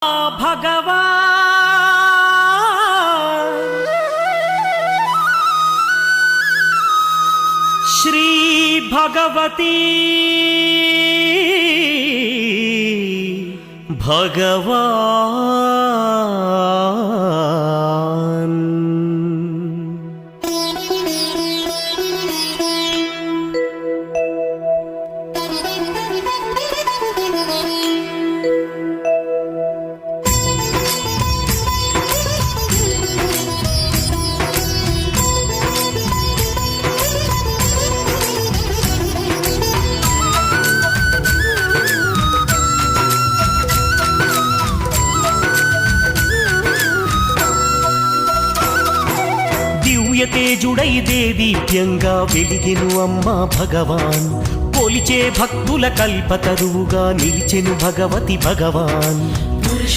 भगवान् श्री भगवती भगवान् తేజుడై దేదీప్యంగా వెలిగెను అమ్మా భగవాన్ కొలిచే భక్తుల కల్పతరువుగా నిలిచెను భగవతి భగవాన్